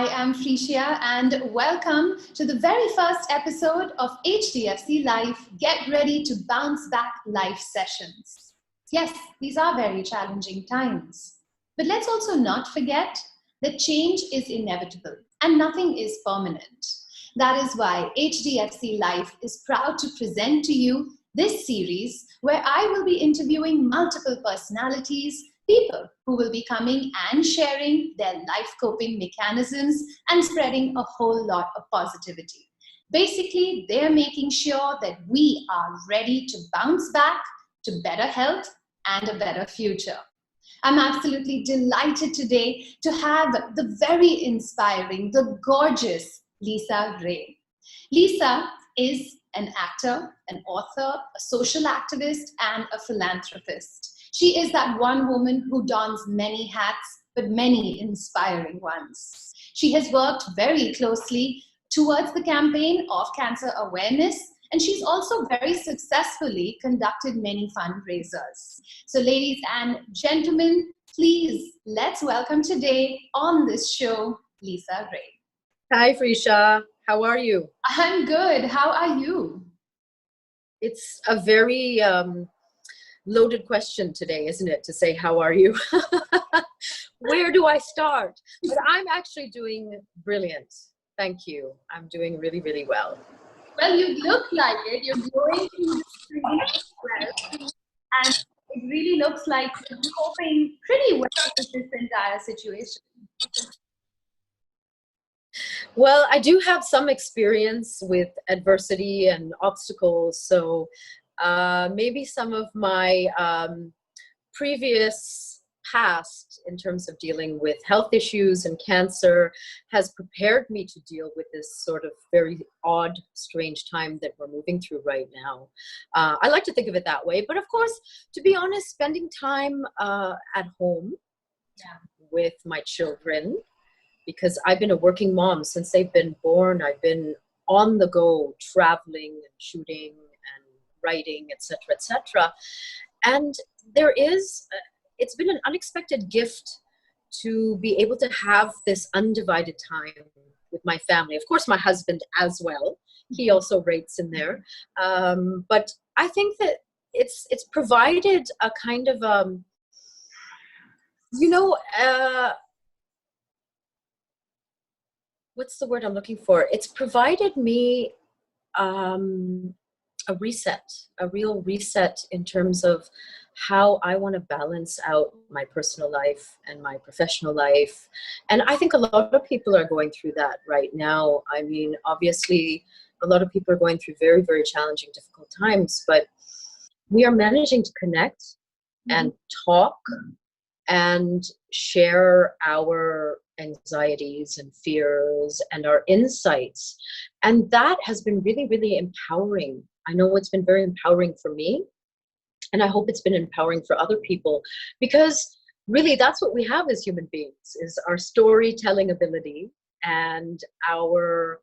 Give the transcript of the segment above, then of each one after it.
I am Freishia and welcome to the very first episode of HDFC Life Get Ready to Bounce Back Life Sessions. Yes, these are very challenging times. But let's also not forget that change is inevitable and nothing is permanent. That is why HDFC Life is proud to present to you this series where I will be interviewing multiple personalities, people who will be coming and sharing their life coping mechanisms and spreading a whole lot of positivity. Basically, they're making sure that we are ready to bounce back to better health and a better future. I'm absolutely delighted today to have the very inspiring, the gorgeous Lisa Ray. Lisa is an actor, an author, a social activist, and a philanthropist. She is that one woman who dons many hats, but many inspiring ones. She has worked very closely towards the campaign of cancer awareness, and she's also very successfully conducted many fundraisers. So ladies and gentlemen, please let's welcome today on this show, Lisa Ray. Hi, Freishia. How are you? I'm good. How are you? It's a very loaded question today, isn't it? To say, how are you? Where do I start? But I'm actually doing brilliant. Thank you. I'm doing really, really well. Well, you look like it. You're going through this pretty well. And it really looks like you're coping pretty well with this entire situation. Well, I do have some experience with adversity and obstacles. So maybe some of my previous past in terms of dealing with health issues and cancer has prepared me to deal with this sort of very odd, strange time that we're moving through right now. I like to think of it that way. But of course, to be honest, spending time at home with my children, because I've been a working mom since they've been born. I've been on the go, traveling and shooting and writing, etc., etc. And it's been an unexpected gift to be able to have this undivided time with my family. Of course, my husband as well. He also rates in there. But I think that it's provided a kind of, what's the word I'm looking for? It's provided me a reset, a real reset in terms of how I want to balance out my personal life and my professional life. And I think a lot of people are going through that right now. I mean, obviously, a lot of people are going through very, very challenging, difficult times, but we are managing to connect and talk and share our anxieties and fears and our insights. And that has been really, really empowering. I know it's been very empowering for me, and I hope it's been empowering for other people, because really that's what we have as human beings, is our storytelling ability and our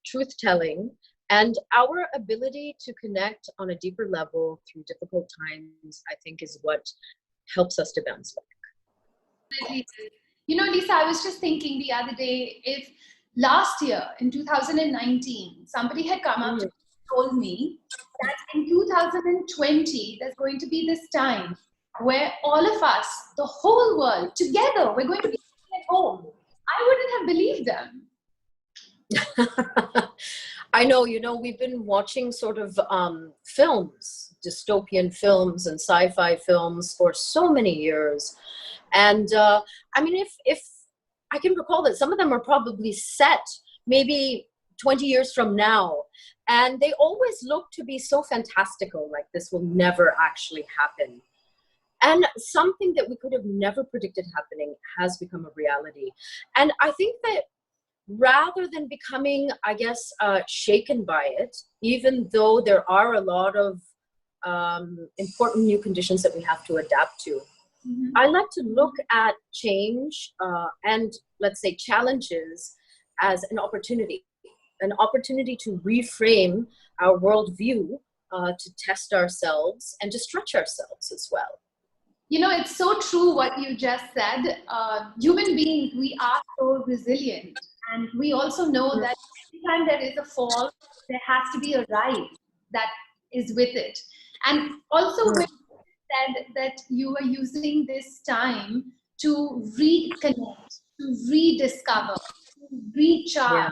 truth-telling and our ability to connect on a deeper level through difficult times, I think is what helps us to bounce back. You know, Lisa, I was just thinking the other day, if last year in 2019, somebody had come up to me and told me that in 2020, there's going to be this time where all of us, the whole world, together, we're going to be at home, I wouldn't have believed them. I know, we've been watching sort of films, dystopian films and sci-fi films for so many years. And I mean, if I can recall that some of them are probably set maybe 20 years from now, and they always look to be so fantastical, like this will never actually happen. And something that we could have never predicted happening has become a reality. And I think that rather than becoming, I guess, shaken by it, even though there are a lot of important new conditions that we have to adapt to, I like to look at change and, let's say, challenges as an opportunity to reframe our worldview, to test ourselves and to stretch ourselves as well. You know, it's so true what you just said. Human beings, we are so resilient. And we also know that every time there is a fall, there has to be a rise that is with it. And also, when you said that you were using this time to reconnect, to rediscover, to recharge, Yeah.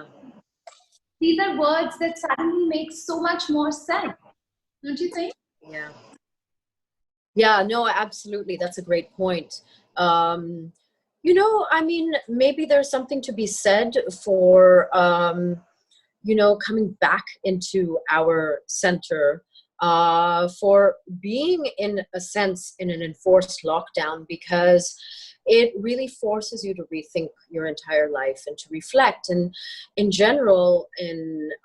these are words that suddenly make so much more sense, don't you think? Yeah. Yeah, no, absolutely. That's a great point. Um, I mean, maybe there's something to be said for, coming back into our center, for being, in a sense, in an enforced lockdown, because it really forces you to rethink your entire life and to reflect. And in general,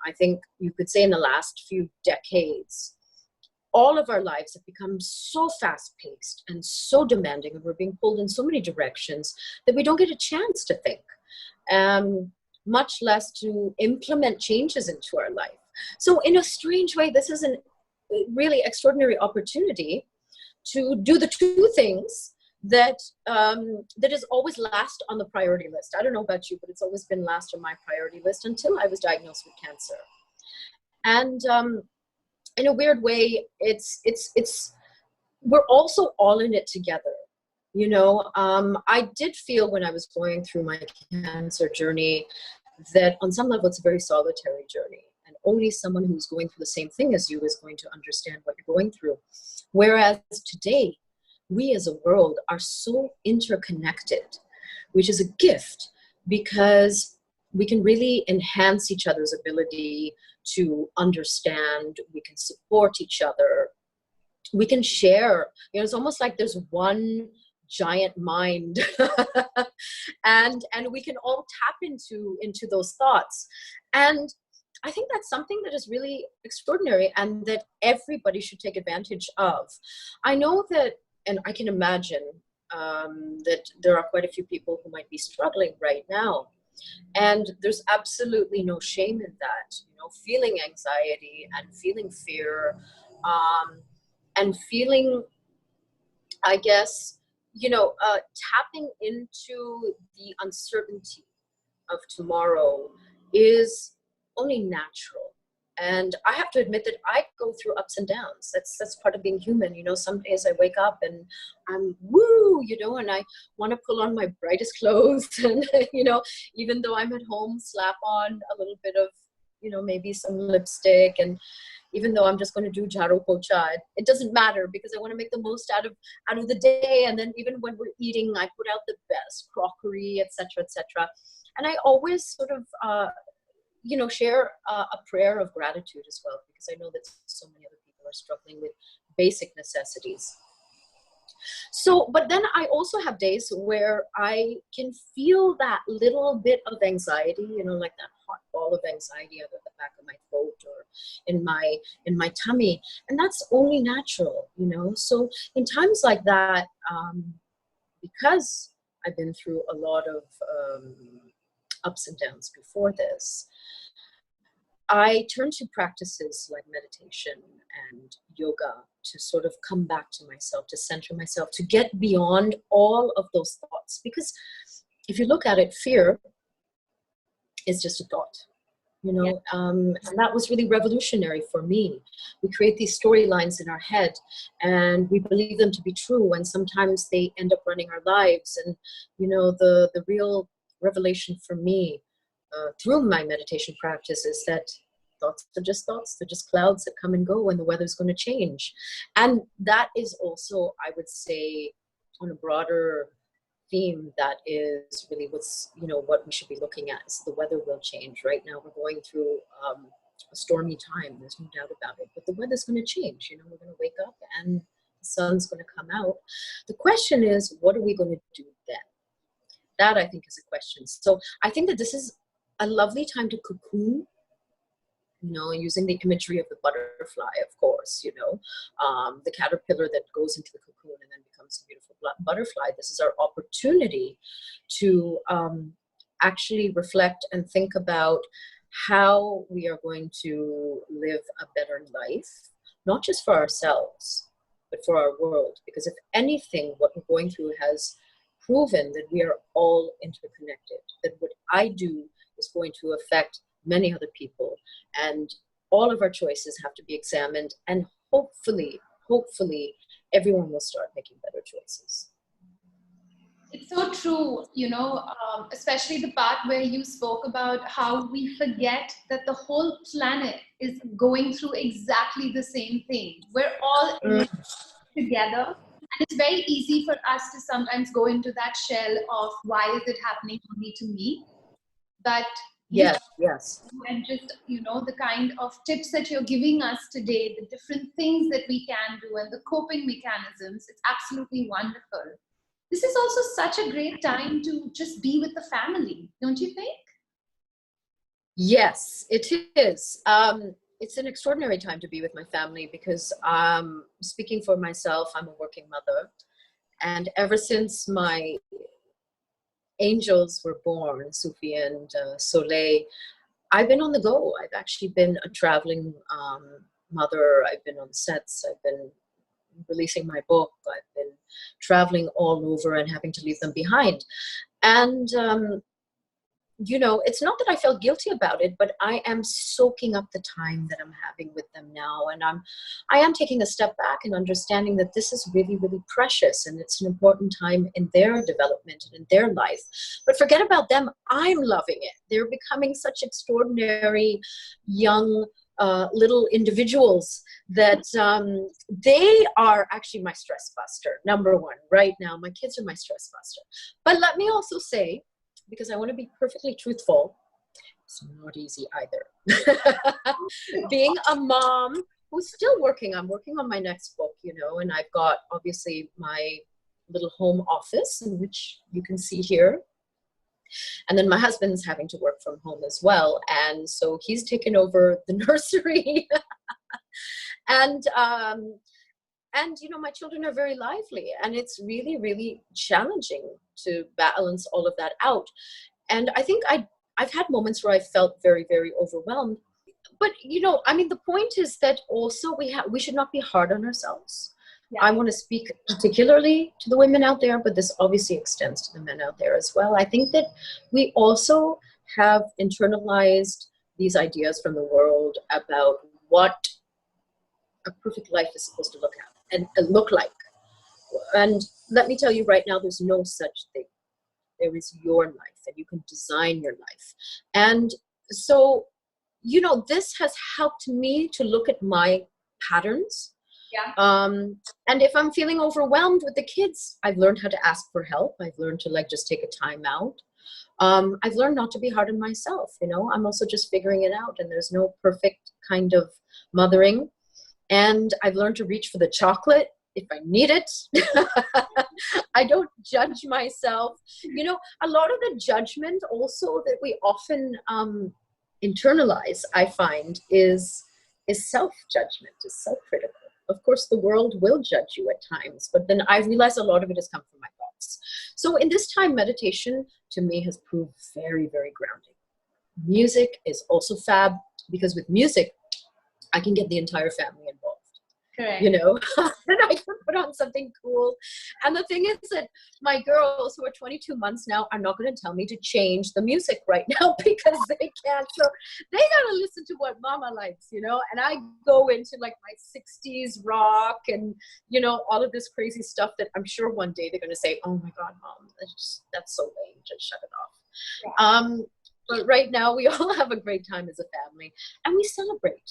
I think you could say in the last few decades, all of our lives have become so fast paced and so demanding, and we're being pulled in so many directions that we don't get a chance to think, much less to implement changes into our life. So in a strange way, this is a really extraordinary opportunity to do the two things that is always last on the priority list. I don't know about you, but it's always been last on my priority list until I was diagnosed with cancer. And in a weird way, it's we're also all in it together. I did feel when I was going through my cancer journey that on some level it's a very solitary journey, and only someone who's going through the same thing as you is going to understand what you're going through. Whereas today, we as a world are so interconnected, which is a gift, because we can really enhance each other's ability to understand, we can support each other, we can share. It's almost like there's one giant mind and we can all tap into those thoughts. And I think that's something that is really extraordinary and that everybody should take advantage of. I know that, and I can imagine that there are quite a few people who might be struggling right now. And there's absolutely no shame in that, feeling anxiety and feeling fear, and feeling, I guess, tapping into the uncertainty of tomorrow is only natural. And I have to admit that I go through ups and downs. That's part of being human. Some days I wake up and I'm woo, and I want to pull on my brightest clothes. And, even though I'm at home, slap on a little bit of, maybe some lipstick. And even though I'm just going to do jaro pocha, it doesn't matter, because I want to make the most out of the day. And then even when we're eating, I put out the best crockery, etc., etc. And I always sort of, share a prayer of gratitude as well, because I know that so many other people are struggling with basic necessities. So, but then I also have days where I can feel that little bit of anxiety, like that hot ball of anxiety at the back of my throat or in my tummy. And that's only natural, So in times like that, because I've been through a lot of ups and downs before this, I turn to practices like meditation and yoga to sort of come back to myself, to center myself, to get beyond all of those thoughts. Because if you look at it, fear is just a thought, and that was really revolutionary for me. We create these storylines in our head and we believe them to be true, and sometimes they end up running our lives. And, the real revelation for me through my meditation practice is that thoughts are just thoughts. They're just clouds that come and go, and the weather's going to change. And that is also, I would say, on a broader theme, that is really what we should be looking at, is the weather will change. Right now we're going through a stormy time, there's no doubt about it, but the weather's going to change. We're going to wake up and the sun's going to come out. The question is, what are we going to do then? That, I think, is a question. So I think that this is a lovely time to cocoon, using the imagery of the butterfly, of course, the caterpillar that goes into the cocoon and then becomes a beautiful butterfly. This is our opportunity to actually reflect and think about how we are going to live a better life, not just for ourselves, but for our world. Because if anything, what we're going through has proven that we are all interconnected, that what I do is going to affect many other people. And all of our choices have to be examined. And hopefully, everyone will start making better choices. It's so true, especially the part where you spoke about how we forget that the whole planet is going through exactly the same thing. We're all in it together. And it's very easy for us to sometimes go into that shell of why is it happening only to me? But yes. And just, the kind of tips that you're giving us today, the different things that we can do and the coping mechanisms, it's absolutely wonderful. This is also such a great time to just be with the family, don't you think? Yes, it is. It's an extraordinary time to be with my family because speaking for myself, I'm a working mother. And ever since my angels were born, Sufi and Soleil, I've been on the go. I've actually been a traveling mother. I've been on sets. I've been releasing my book. I've been traveling all over and having to leave them behind. And, it's not that I felt guilty about it, but I am soaking up the time that I'm having with them now. And I am taking a step back and understanding that this is really, really precious. And it's an important time in their development and in their life. But forget about them. I'm loving it. They're becoming such extraordinary young little individuals that they are actually my stress buster. Number one, right now, my kids are my stress buster. But let me also say, because I want to be perfectly truthful, it's not easy either. Being a mom who's still working, I'm working on my next book, and I've got obviously my little home office, in which you can see here. And then my husband's having to work from home as well. And so he's taken over the nursery. And my children are very lively, and it's really, really challenging to balance all of that out. And I think I've had moments where I felt very, very overwhelmed. But, the point is that also we should not be hard on ourselves. Yeah. I want to speak particularly to the women out there, but this obviously extends to the men out there as well. I think that we also have internalized these ideas from the world about what a perfect life is supposed to look like. And let me tell you right now, there's no such thing. There is your life, and you can design your life. And so, this has helped me to look at my patterns. Yeah. And if I'm feeling overwhelmed with the kids, I've learned how to ask for help. I've learned to just take a time out. I've learned not to be hard on myself. I'm also just figuring it out, and there's no perfect kind of mothering. And I've learned to reach for the chocolate if I need it. I don't judge myself. A lot of the judgment also that we often internalize, I find, is self-judgment, is self-critical. Of course, the world will judge you at times, but then I realize a lot of it has come from my thoughts. So in this time, meditation to me has proved very, very grounding. Music is also fab, because with music, I can get the entire family involved. Correct. And I can put on something cool. And the thing is that my girls, who are 22 months now, are not going to tell me to change the music right now, because they can't. So they got to listen to what mama likes, and I go into my 60s rock and, all of this crazy stuff that I'm sure one day they're going to say, oh my God, Mom, that's so lame. Just shut it off. Yeah. But right now we all have a great time as a family, and we celebrate,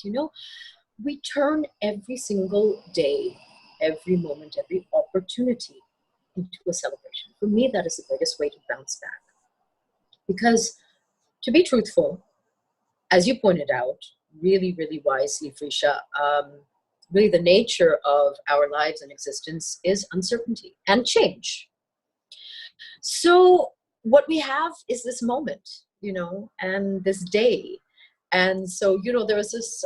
We turn every single day, every moment, every opportunity into a celebration. For me, that is the greatest way to bounce back. Because to be truthful, as you pointed out, really, really wisely, Freishia, really the nature of our lives and existence is uncertainty and change. So what we have is this moment, and this day. And so, there was this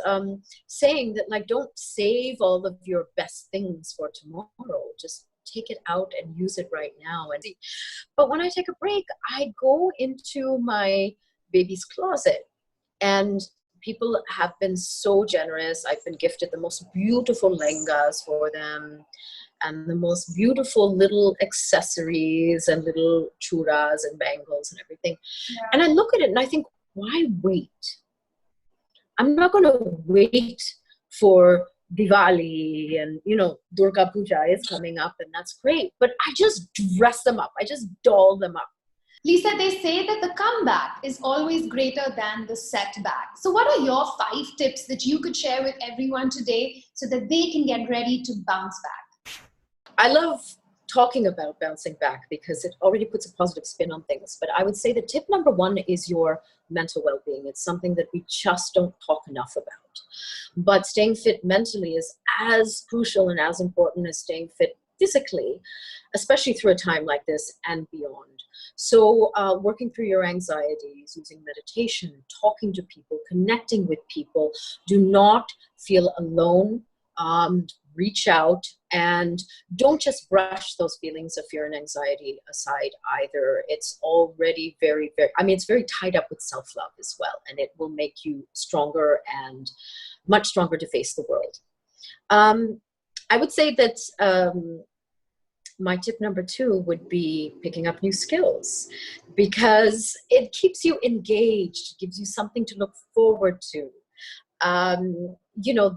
saying that, don't save all of your best things for tomorrow. Just take it out and use it right now. But when I take a break, I go into my baby's closet, and people have been so generous. I've been gifted the most beautiful lehengas for them, and the most beautiful little accessories and little churas and bangles and everything. Yeah. And I look at it and I think, why wait? I'm not going to wait for Diwali and, Durga Puja is coming up and that's great. But I just dress them up. I just doll them up. Lisa, they say that the comeback is always greater than the setback. So what are your 5 tips that you could share with everyone today so that they can get ready to bounce back? I love talking about bouncing back because it already puts a positive spin on things. But I would say that tip number 1 is your mental well-being. It's something that we just don't talk enough about. But staying fit mentally is as crucial and as important as staying fit physically, especially through a time like this and beyond. So working through your anxieties, using meditation, talking to people, connecting with people. Do not feel alone. Reach out and don't just brush those feelings of fear and anxiety aside either. It's already very, very, it's very tied up with self-love as well. And it will make you stronger and much stronger to face the world. I would say that my tip number 2 would be picking up new skills because it keeps you engaged, gives you something to look forward to.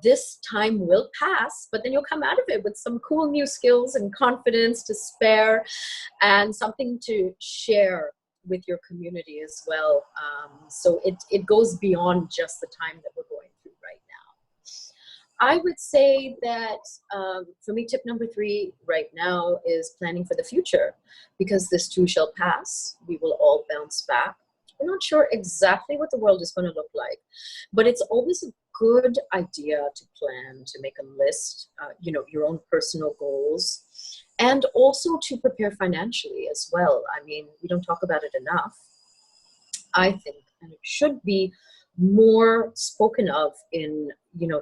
This time will pass, but then you'll come out of it with some cool new skills and confidence to spare and something to share with your community as well. So it goes beyond just the time that we're going through right now. I would say that for me, tip number 3 right now is planning for the future because this too shall pass. We will all bounce back. We're not sure exactly what the world is going to look like, but it's always a good idea to plan, to make a list, your own personal goals, and also to prepare financially as well. We don't talk about it enough, I think, and it should be more spoken of in,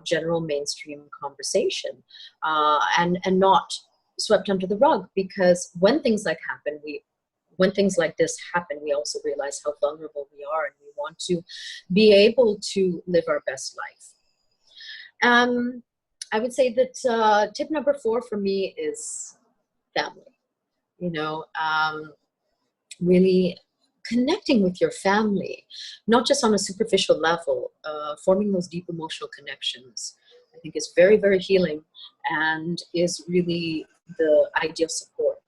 general mainstream conversation and not swept under the rug, because when things like this happen, we also realize how vulnerable we are and we want to be able to live our best life. I would say that tip number 4 for me is family. Really connecting with your family, not just on a superficial level, forming those deep emotional connections, I think is very, very healing and is really the ideal support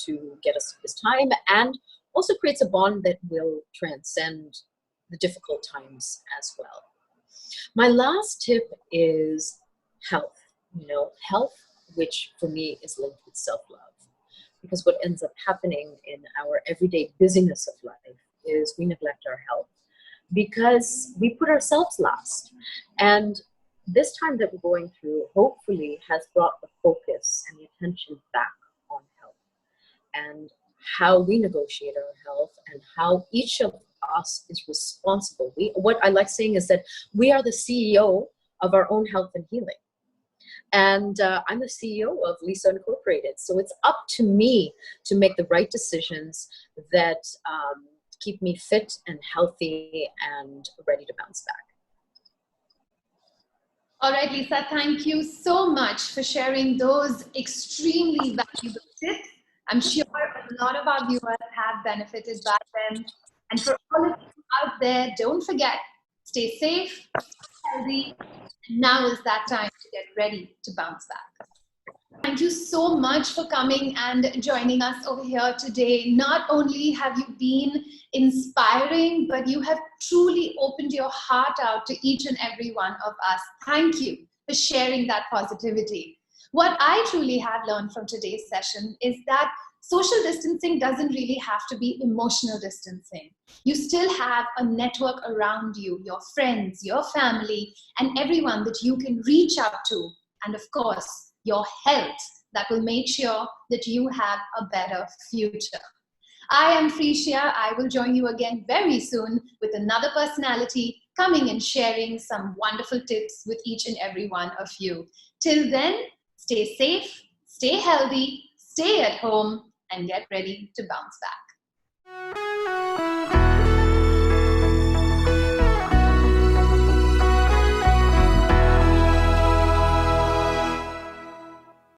to get us through this time, and also creates a bond that will transcend the difficult times as well. My last tip is health, health, which for me is linked with self-love. Because what ends up happening in our everyday busyness of life is we neglect our health because we put ourselves last. And this time that we're going through hopefully has brought the focus and the attention back on health and how we negotiate our health and how each of us is responsible. What I like saying is that we are the CEO of our own health and healing. And I'm the CEO of Lisa Incorporated. So it's up to me to make the right decisions that keep me fit and healthy and ready to bounce back. All right, Lisa, thank you so much for sharing those extremely valuable tips. I'm sure a lot of our viewers have benefited by them. And for all of you out there, don't forget, stay safe, healthy. Now is that time to get ready to bounce back. Thank you so much for coming and joining us over here today. Not only have you been inspiring, but you have truly opened your heart out to each and every one of us. Thank you for sharing that positivity. What I truly have learned from today's session is that social distancing doesn't really have to be emotional distancing. You still have a network around you, your friends, your family, and everyone that you can reach out to. And of course, your health that will make sure that you have a better future. I am Freishia. I will join you again very soon with another personality coming and sharing some wonderful tips with each and every one of you. Till then, stay safe, stay healthy, stay at home, and get ready to bounce back.